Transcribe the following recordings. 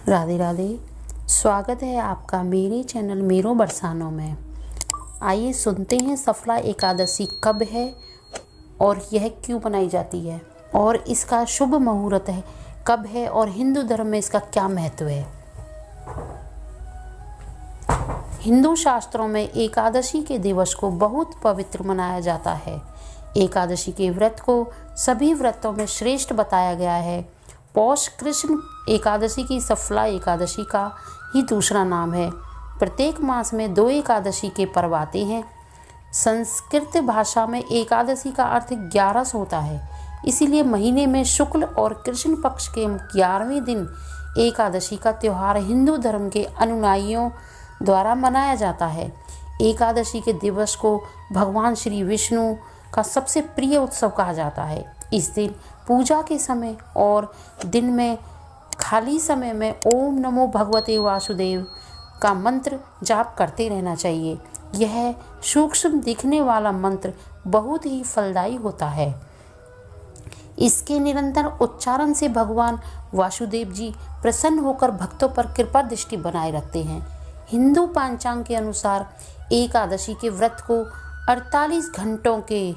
राधे राधे। स्वागत है आपका मेरे चैनल मेरो बरसानों में। आइए सुनते हैं सफला एकादशी कब है और यह क्यों मनाई जाती है और इसका शुभ मुहूर्त है कब है और हिंदू धर्म में इसका क्या महत्व है। हिंदू शास्त्रों में एकादशी के दिवस को बहुत पवित्र मनाया जाता है। एकादशी के व्रत को सभी व्रतों में श्रेष्ठ बताया गया है। पौष कृष्ण एकादशी की सफला एकादशी का ही दूसरा नाम है। प्रत्येक मास में 2 एकादशी के पर्व आते हैं। संस्कृत भाषा में एकादशी का अर्थ 11 होता है, इसीलिए महीने में शुक्ल और कृष्ण पक्ष के 11वें दिन एकादशी का त्यौहार हिंदू धर्म के अनुयायियों द्वारा मनाया जाता है। एकादशी के दिवस को भगवान श्री विष्णु का सबसे प्रिय उत्सव कहा जाता है। इस दिन पूजा के समय और दिन में खाली समय में ओम नमो भगवते वासुदेव का मंत्र जाप करते रहना चाहिए। यह सूक्ष्म दिखने वाला मंत्र बहुत ही फलदायी होता है। इसके निरंतर उच्चारण से भगवान वासुदेव जी प्रसन्न होकर भक्तों पर कृपा दृष्टि बनाए रखते हैं। हिंदू पंचांग के अनुसार एकादशी के व्रत को 48 घंटों के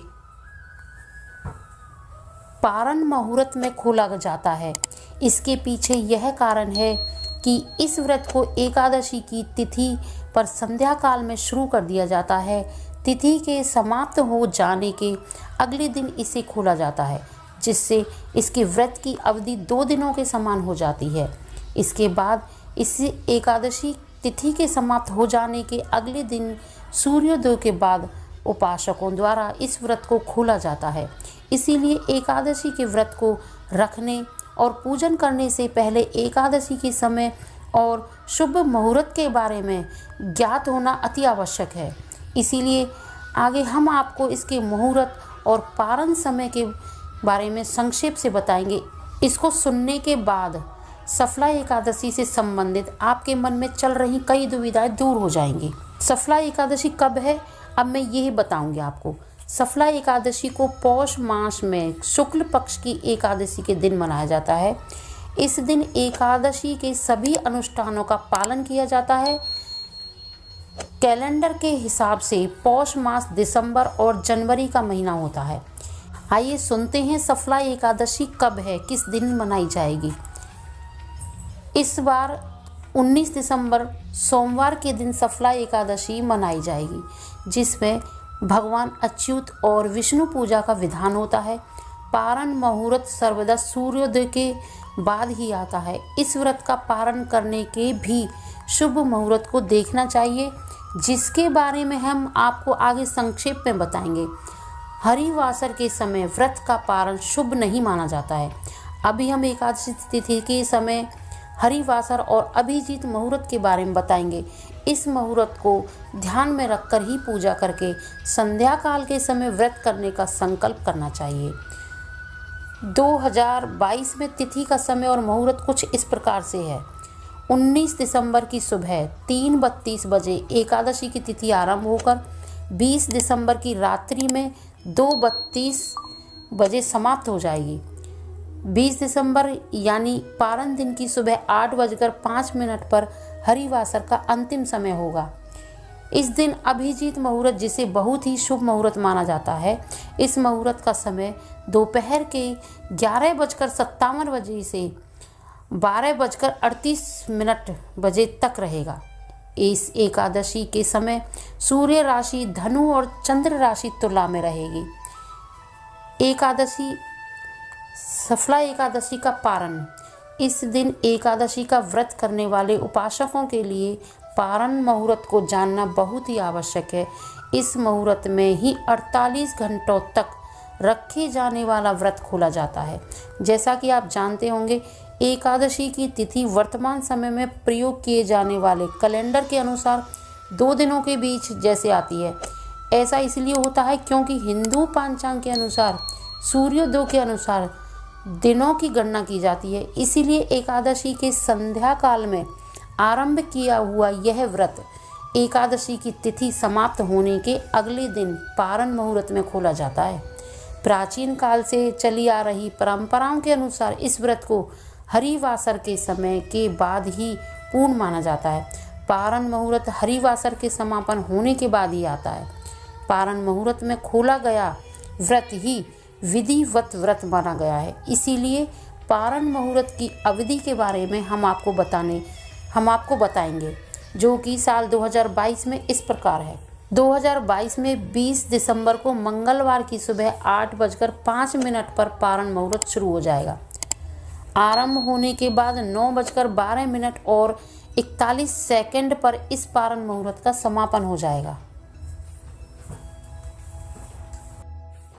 पारण मुहूर्त में खोला जाता है। इसके पीछे यह कारण है कि इस व्रत को एकादशी की तिथि पर संध्या काल में शुरू कर दिया जाता है। तिथि के समाप्त हो जाने के अगले दिन इसे खोला जाता है, जिससे इसके व्रत की अवधि 2 दिनों के समान हो जाती है। इसके बाद इस एकादशी तिथि के समाप्त हो जाने के अगले दिन सूर्योदय के बाद उपासकों द्वारा इस व्रत को खोला जाता है। इसीलिए एकादशी के व्रत को रखने और पूजन करने से पहले एकादशी के समय और शुभ मुहूर्त के बारे में ज्ञात होना अति आवश्यक है। इसीलिए आगे हम आपको इसके मुहूर्त और पारण समय के बारे में संक्षेप से बताएंगे। इसको सुनने के बाद सफला एकादशी से संबंधित आपके मन में चल रही कई दुविधाएं दूर हो जाएंगी। सफला एकादशी कब है, अब मैं यही बताऊंगी आपको। सफला एकादशी को पौष मास में शुक्ल पक्ष की एकादशी के दिन मनाया जाता है। इस दिन एकादशी के सभी अनुष्ठानों का पालन किया जाता है। कैलेंडर के हिसाब से पौष मास दिसंबर और जनवरी का महीना होता है। आइए सुनते हैं सफला एकादशी कब है, किस दिन मनाई जाएगी। इस बार 19 दिसंबर सोमवार के दिन सफला एकादशी मनाई जाएगी, जिसमें भगवान अच्युत और विष्णु पूजा का विधान होता है। पारण मुहूर्त सर्वदा सूर्योदय के बाद ही आता है। इस व्रत का पारण करने के भी शुभ मुहूर्त को देखना चाहिए, जिसके बारे में हम आपको आगे संक्षेप में बताएंगे। हरिवासर के समय व्रत का पारण शुभ नहीं माना जाता है। अभी हम एकादशी तिथि के समय हरिवासर और अभिजीत मुहूर्त के बारे में बताएंगे। इस मुहूर्त को ध्यान में रखकर ही पूजा करके संध्या काल के समय व्रत करने का संकल्प करना चाहिए। 2022 में तिथि का समय और मुहूर्त कुछ इस प्रकार से है। 19 दिसंबर की सुबह 3:32 बजे एकादशी की तिथि आरंभ होकर 20 दिसंबर की रात्रि में 2:32 बजे समाप्त हो जाएगी। 20 दिसंबर यानी पारण दिन की सुबह 8:05 पर हरिवासर का अंतिम समय होगा। इस दिन अभिजीत मुहूर्त, जिसे बहुत ही शुभ मुहूर्त माना जाता है, इस मुहूर्त का समय दोपहर के 11:57 बजे से 12:38 बजे तक रहेगा। इस एकादशी के समय सूर्य राशि धनु और चंद्र राशि तुला में रहेगी। सफला एकादशी का पारण। इस दिन एकादशी का व्रत करने वाले उपासकों के लिए पारण मुहूर्त को जानना बहुत ही आवश्यक है। इस मुहूर्त में ही 48 घंटों तक रखे जाने वाला व्रत खोला जाता है। जैसा कि आप जानते होंगे, एकादशी की तिथि वर्तमान समय में प्रयोग किए जाने वाले कैलेंडर के अनुसार 2 दिनों के बीच जैसे आती है। ऐसा इसलिए होता है क्योंकि हिंदू पंचांग के अनुसार सूर्योदय के अनुसार दिनों की गणना की जाती है। इसीलिए एकादशी के संध्या काल में आरंभ किया हुआ यह व्रत एकादशी की तिथि समाप्त होने के अगले दिन पारण मुहूर्त में खोला जाता है। प्राचीन काल से चली आ रही परंपराओं के अनुसार इस व्रत को हरिवासर के समय के बाद ही पूर्ण माना जाता है। पारण मुहूर्त हरिवासर के समापन होने के बाद ही आता है। पारण मुहूर्त में खोला गया व्रत ही विधिवत व्रत माना गया है। इसीलिए पारण मुहूर्त की अवधि के बारे में हम आपको बताएंगे, जो कि साल 2022 में इस प्रकार है। 2022 में 20 दिसंबर को मंगलवार की सुबह 8:05 पर पारण मुहूर्त शुरू हो जाएगा। आरंभ होने के बाद 9:12 और 41 सेकंड पर इस पारण मुहूर्त का समापन हो जाएगा।